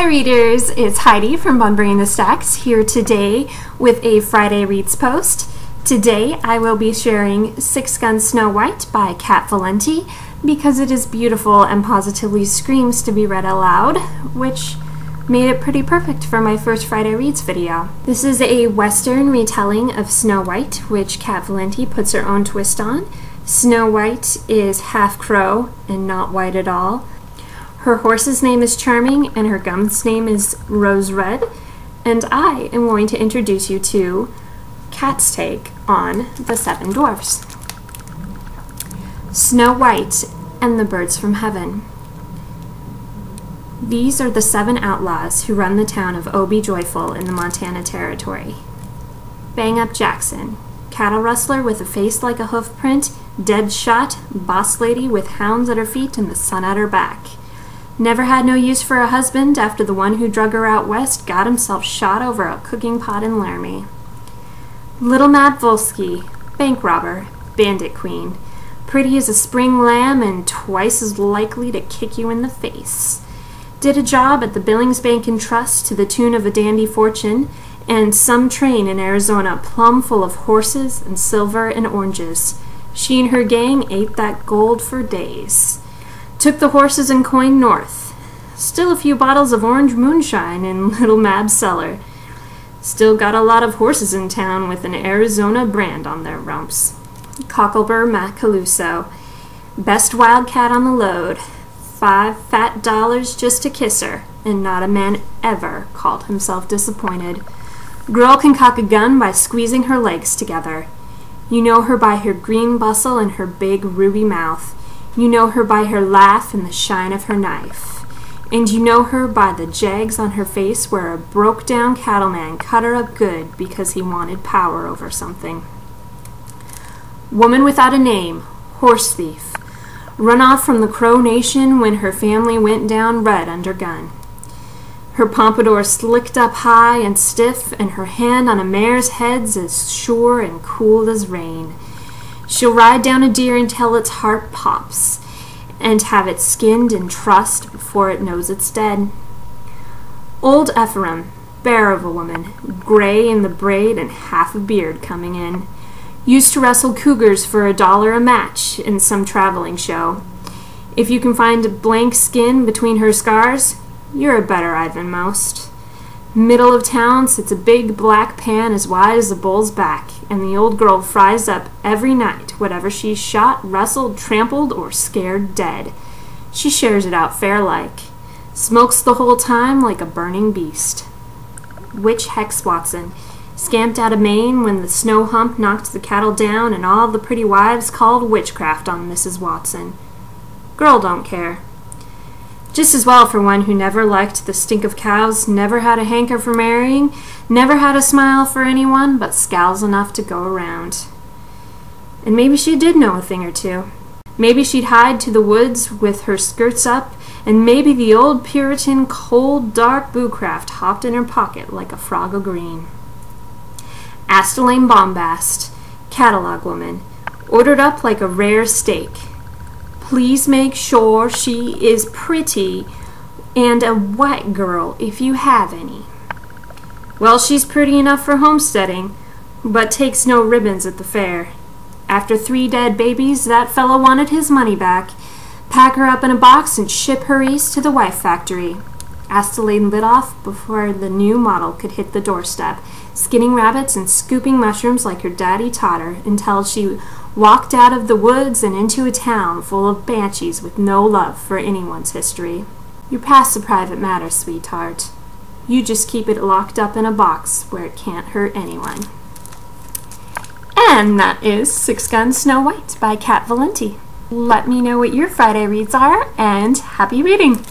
Hi readers, it's Heidi from Bunbury and the Stacks here today with a Friday Reads post. Today I will be sharing Six Gun Snow White by Kat Valenti because it is beautiful and positively screams to be read aloud, which made it pretty perfect for my first Friday Reads video. This is a Western retelling of Snow White, which Kat Valenti puts her own twist on. Snow White is half crow and not white at all. Her horse's name is Charming and her gum's name is Rose Red, and I am going to introduce you to Kat's take on the Seven Dwarfs. Snow White and the Birds from Heaven. These are the 7 outlaws who run the town of Obie Joyful in the Montana Territory. Bang Up Jackson, cattle rustler with a face like a hoof print, dead shot, boss lady with hounds at her feet and the sun at her back. Never had no use for a husband after the one who drug her out west got himself shot over a cooking pot in Laramie. Little Mad Volsky, bank robber, bandit queen, pretty as a spring lamb and twice as likely to kick you in the face. Did a job at the Billings Bank and Trust to the tune of a dandy fortune, and some train in Arizona plumb full of horses and silver and oranges. She and her gang ate that gold for days. Took the horses and coin north. Still a few bottles of orange moonshine in Little Mab's cellar. Still got a lot of horses in town with an Arizona brand on their rumps. Cocklebur Macaluso, best wildcat on the load. $5 fat just to kiss her, and not a man ever called himself disappointed. Girl can cock a gun by squeezing her legs together. You know her by her green bustle and her big ruby mouth. You know her by her laugh and the shine of her knife. And you know her by the jags on her face where a broke-down cattleman cut her up good because he wanted power over something. Woman without a name, horse thief. Run off from the Crow Nation when her family went down red under gun. Her pompadour slicked up high and stiff, and her hand on a mare's head's as sure and cool as rain. She'll ride down a deer until its heart pops, and have it skinned and trussed before it knows it's dead. Old Ephraim, bear of a woman, gray in the braid and half a beard coming in. Used to wrestle cougars for $1 a match in some traveling show. If you can find a blank skin between her scars, you're a better eye than most. Middle of town sits a big black pan as wide as a bull's back, and the old girl fries up every night whatever she's shot, wrestled, trampled, or scared dead. She shares it out fair-like. Smokes the whole time like a burning beast. Witch Hex Watson scamped out of Maine when the snow hump knocked the cattle down and all the pretty wives called witchcraft on Mrs. Watson. Girl don't care. Just as well for one who never liked the stink of cows, never had a hanker for marrying, never had a smile for anyone but scowls enough to go around. And maybe she did know a thing or two. Maybe she'd hide to the woods with her skirts up, and maybe the old Puritan cold dark Boocraft hopped in her pocket like a frog o' green. Astolane Bombast, catalog woman, ordered up like a rare steak. Please make sure she is pretty and a white girl if you have any. Well, she's pretty enough for homesteading, but takes no ribbons at the fair. After 3 dead babies, that fellow wanted his money back. Pack her up in a box and ship her east to the wife factory. Astolane lit off before the new model could hit the doorstep, skinning rabbits and scooping mushrooms like her daddy taught her until she walked out of the woods and into a town full of banshees with no love for anyone's history. You're past the private matter, sweetheart. You just keep it locked up in a box where it can't hurt anyone. And that is Six Gun Snow White by Kat Valenti. Let me know what your Friday reads are, and happy reading!